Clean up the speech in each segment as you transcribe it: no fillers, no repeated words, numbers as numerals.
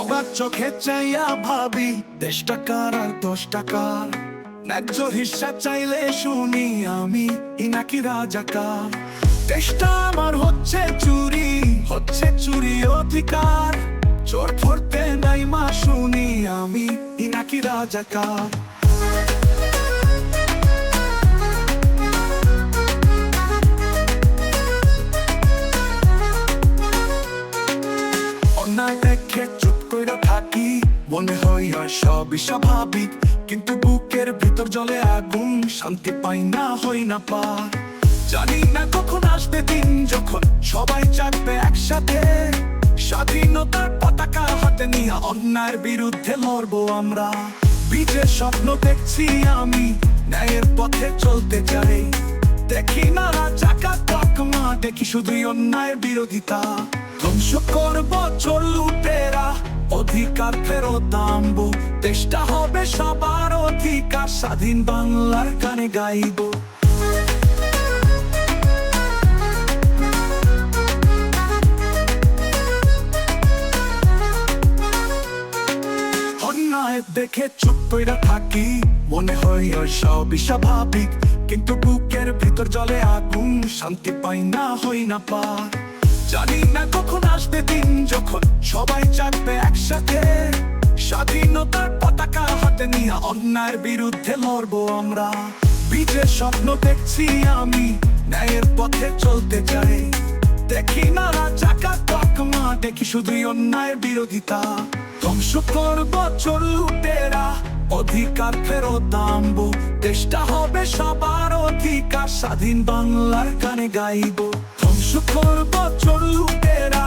অবাক চোখে চাইয়া ভাবি 10 টাকার আর 10 টাকার ন্যায্য হিসাব চাইলে শুনি আমি নাকি রাজাকার। দেশটা আমার হচ্ছে চুরি অধিকার। চোর ধরতে নাই মা শুনি আমি নাকি রাজাকার। অন্যায় দেখে চুপ কইরা থাকি, মনে হয় সবই স্বাভাবিক, কিন্তু বুকের ভিতর জ্বলে আগুন, শান্তি পাই না হই না পার। জানি না কখন আসবে দিন যখন সবাই চাকবে একসাথে, স্বাধীনতার পতাকা হাতে নিয়ে অন্যায়ের বিরুদ্ধে লড়বো আমরা। বিজয়ের স্বপ্ন দেখছি আমি, ন্যায়ের পথে চলতে চাই। দেখি না রাজাকার তকমা, দেখি শুধুই অন্যায়ের বিরোধিতা। ধ্বংস করবো চোর লুটেরা, অধিকার ফেরত আনবো। দেশটা হবে সবার অধিকার, স্বাধীন বাংলার গানে গাইবো। অন্যায় দেখে চুপ কইরা থাকি, মনে হয় সবই স্বাভাবিক, কিন্তু বুকের ভিতর জ্বলে আগুন, শান্তি পাই না হই না পার। জানি না কখন আসবে দিন যখন সবাই চাকবে একসাথে, স্বাধীনতার পতাকা হাতে নিয়ে অন্যায়ের বিরুদ্ধে লড়বো আমরা। বিজয়ের স্বপ্ন দেখছি আমি, ন্যায়ের পথে চলতে চাই। দেখি না রাজাকার তকমা, দেখি শুধুই অন্যায়ের বিরোধিতা। ধ্বংস করবো চোর লুটেরা, অধিকার ফেরত আনবো। দেশটা হবে সবার অধিকার, স্বাধীন বাংলার গানে গাইবো। ধ্বংস করবো চোর লুটেরা,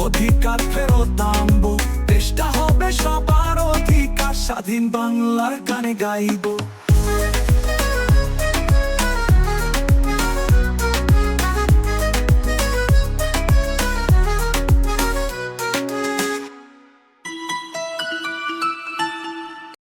অধিকার ফেরত আনবো। দেশটা হবে সবার অধিকার, স্বাধীন বাংলার গানে গাইবো।